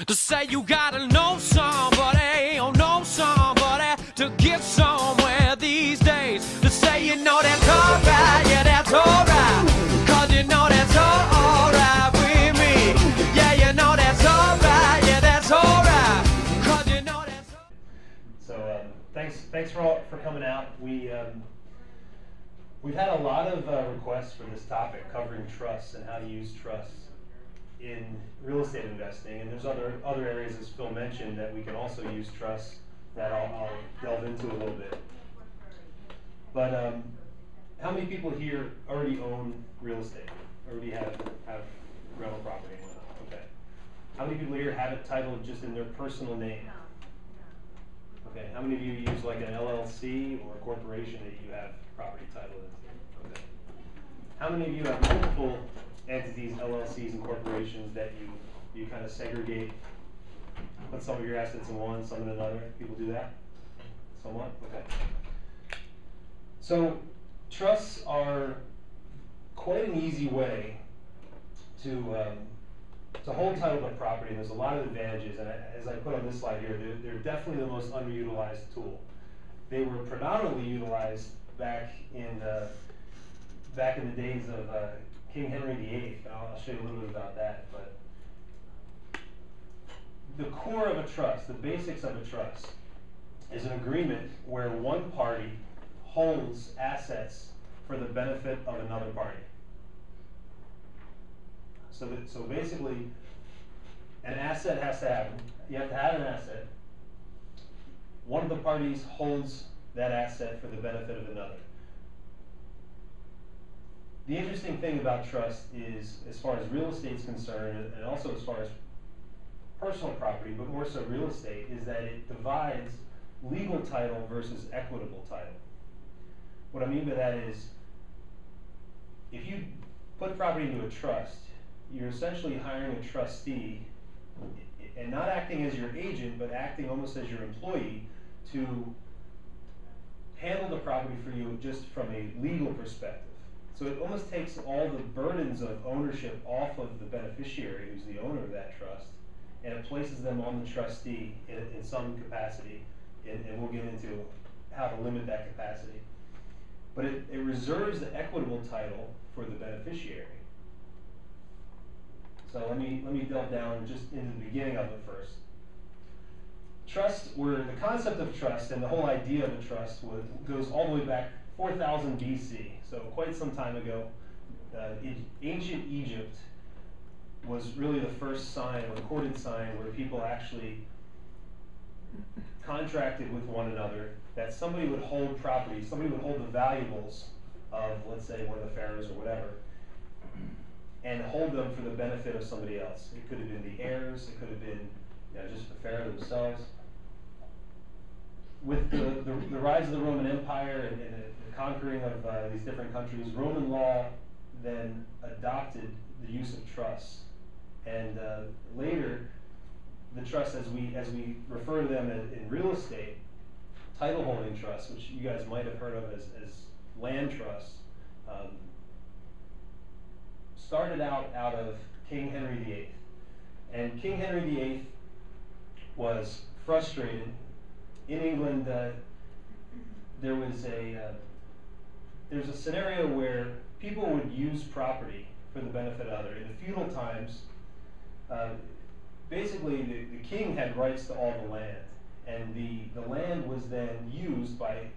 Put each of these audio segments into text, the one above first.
To say you gotta know somebody, or know somebody to get somewhere these days. To say you know that's alright, yeah that's alright, cause you know that's alright with me. Yeah, you know that's alright, yeah that's alright, cause you know that's alright. So thanks for coming out. We've had a lot of requests for this topic, covering trusts and how to use trusts in real estate investing, and there's other areas, as Phil mentioned, that we can also use trusts that I'll delve into a little bit. But how many people here already own real estate? Already have rental property? Okay. How many people here have it titled just in their personal name? Okay. How many of you use like an LLC or a corporation that you have property titled into? Okay. How many of you have multiple entities, LLCs, and corporations that you kind of segregate, put some of your assets in one, some in another? People do that? Somewhat? Okay. So trusts are quite an easy way to hold title to property, and there's a lot of advantages, and as I put on this slide here, they're definitely the most underutilized tool. They were predominantly utilized back in the days of King Henry VIII. I'll show you a little bit about that. But the core of a trust, the basics of a trust, is an agreement where one party holds assets for the benefit of another party. So basically, an asset has to happen. You have to have an asset. One of the parties holds that asset for the benefit of another. The interesting thing about trust is, as far as real estate is concerned, and also as far as personal property, but more so real estate, is that it divides legal title versus equitable title. What I mean by that is, if you put property into a trust, you're essentially hiring a trustee and not acting as your agent, but acting almost as your employee to handle the property for you just from a legal perspective. So it almost takes all the burdens of ownership off of the beneficiary, who's the owner of that trust, and it places them on the trustee in some capacity, and we'll get into how to limit that capacity. But it reserves the equitable title for the beneficiary. So let me delve down just into the beginning of it first. The concept of trust and the whole idea of a trust goes all the way back 4000 BC, so quite some time ago. Ancient Egypt was really the first recorded sign, where people actually contracted with one another that somebody would hold property, somebody would hold the valuables of, let's say, one of the pharaohs or whatever, and hold them for the benefit of somebody else. It could have been the heirs, it could have been just the pharaoh themselves. With the rise of the Roman Empire and the conquering of these different countries, Roman law then adopted the use of trusts, and later the trusts, as we refer to them in real estate, title holding trusts, which you guys might have heard of as land trusts, started out of King Henry VIII. And King Henry VIII was frustrated. In England, there's a scenario where people would use property for the benefit of others. In the feudal times, basically the king had rights to all the land, and the land was then used by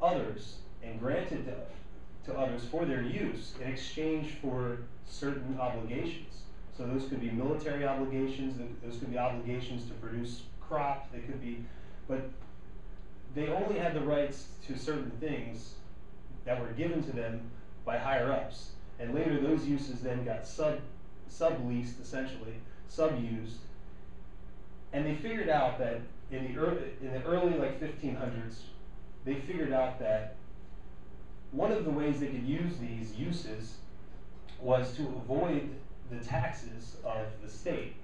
others and granted to others for their use in exchange for certain obligations. So those could be military obligations, those could be obligations to produce crop, they could be, but they only had the rights to certain things that were given to them by higher-ups. And later those uses then got subleased, essentially, subused. And they figured out that in the early like 1500s, they figured out that one of the ways they could use these uses was to avoid the taxes of the state.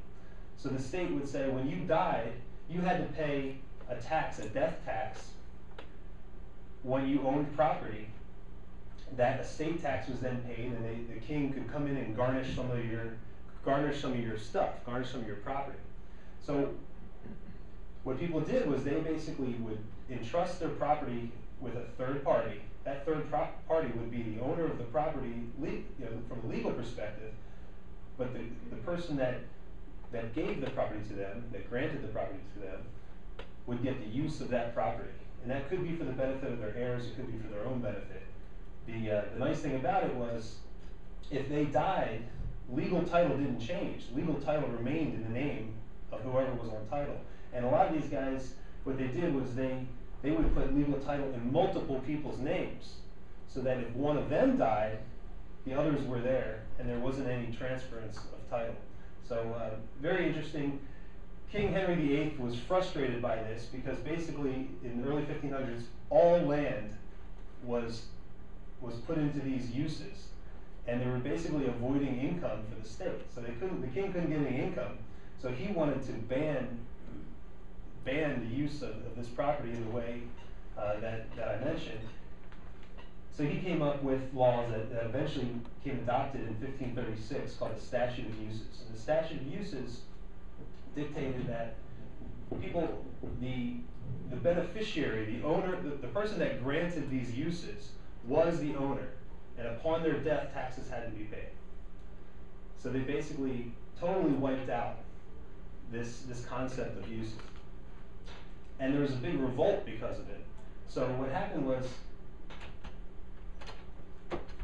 So the state would say, when you died, you had to pay a tax, a death tax, when you owned property. That estate tax was then paid, and the king could come in and garnish some of your stuff, garnish some of your property. So what people did was they basically would entrust their property with a third party. That third party would be the owner of the property, from a legal perspective, but the person that gave the property to them, that granted the property to them, would get the use of that property. And that could be for the benefit of their heirs, it could be for their own benefit. The nice thing about it was, if they died, legal title didn't change. Legal title remained in the name of whoever was on title. And a lot of these guys, what they did was they would put legal title in multiple people's names, so that if one of them died, the others were there, and there wasn't any transference of title. So very interesting. King Henry VIII was frustrated by this because basically in the early 1500s, all land was put into these uses, and they were basically avoiding income for the state. So the king couldn't get any income, so he wanted to ban the use of this property in the way that I mentioned. So he came up with laws that eventually became adopted in 1536 called the Statute of Uses. And the Statute of Uses dictated that the beneficiary, the owner, the person that granted these uses was the owner, and upon their death, taxes had to be paid. So they basically totally wiped out this concept of uses. And there was a big revolt because of it. So what happened was,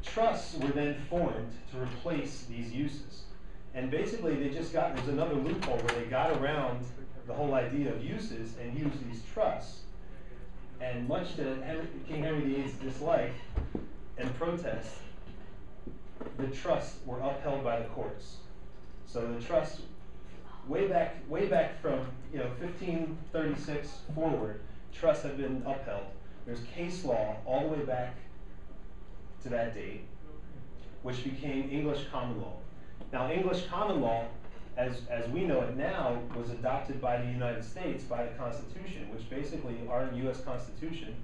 trusts were then formed to replace these uses. And basically there's another loophole where they got around the whole idea of uses and used these trusts. And much to King Henry VIII's dislike and protest, the trusts were upheld by the courts. So the trusts, way back from 1536 forward, trusts have been upheld. There's case law all the way back to that date, which became English common law. Now, English common law, as we know it now, was adopted by the United States by the Constitution, which basically our U.S. Constitution,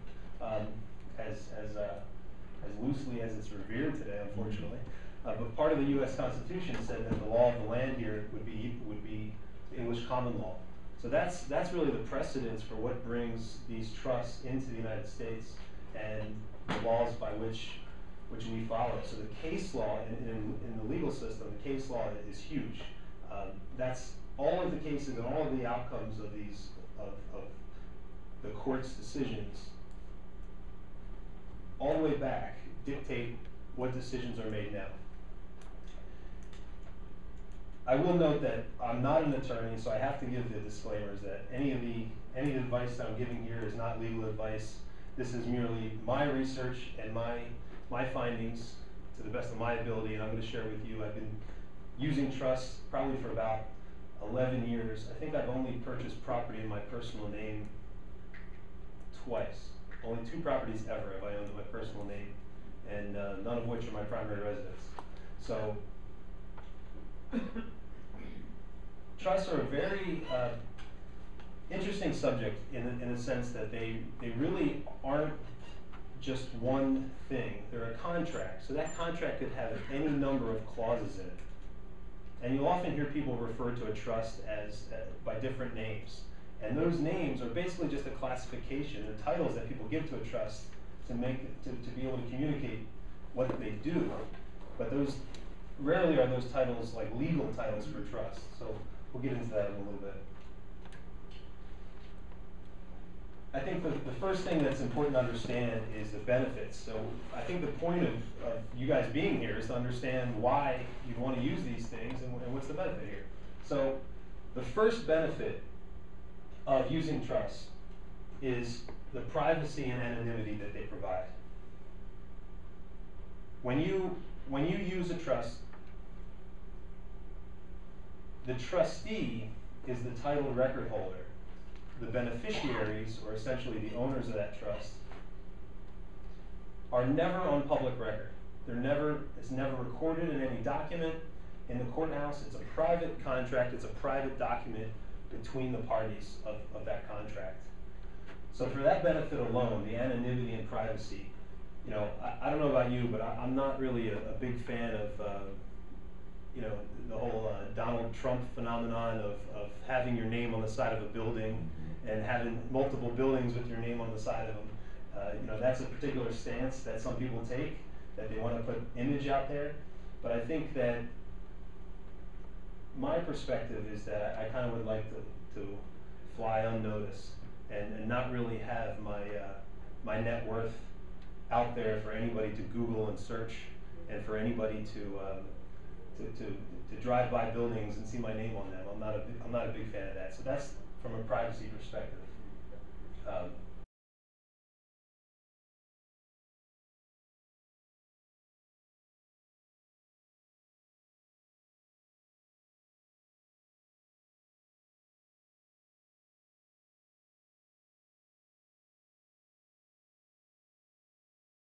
as loosely as it's revered today, unfortunately, but part of the U.S. Constitution said that the law of the land here would be English common law. So that's really the precedence for what brings these trusts into the United States and the laws by which we follow. So the case law in the legal system, the case law is huge. That's all of the cases and all of the outcomes of the court's decisions, all the way back, dictate what decisions are made now. I will note that I'm not an attorney, so I have to give the disclaimers that any advice that I'm giving here is not legal advice. This is merely my research and my findings to the best of my ability, and I'm going to share with you. I've been using trusts probably for about 11 years. I think I've only purchased property in my personal name twice. Only 2 properties ever have I owned in my personal name, and none of which are my primary residence. So trusts are a very interesting subject in the sense that they really aren't just one thing. They're a contract. So that contract could have any number of clauses in it. And you'll often hear people refer to a trust as by different names. And those names are basically just a classification. They're titles that people give to a trust to be able to communicate what they do. But those rarely are those titles like legal titles for trust. So we'll get into that in a little bit. I think the first thing that's important to understand is the benefits. So I think the point of you guys being here is to understand why you want to use these things and what's the benefit here. So the first benefit of using trusts is the privacy and anonymity that they provide. When you use a trust, the trustee is the title record holder. The beneficiaries, or essentially the owners of that trust, are never on public record. It's never recorded in any document in the courthouse. It's a private contract. It's a private document between the parties of that contract. So for that benefit alone, the anonymity and privacy, I don't know about you, but I'm not really a big fan of you know, the whole Donald Trump phenomenon of having your name on the side of a building and having multiple buildings with your name on the side of them. You know, that's a particular stance that some people take, that they want to put image out there. But I think that my perspective is that I kind of would like to fly unnoticed and not really have my net worth out there for anybody to Google and search, and for anybody to drive by buildings and see my name on them. I'm not a big fan of that. So that's from a privacy perspective.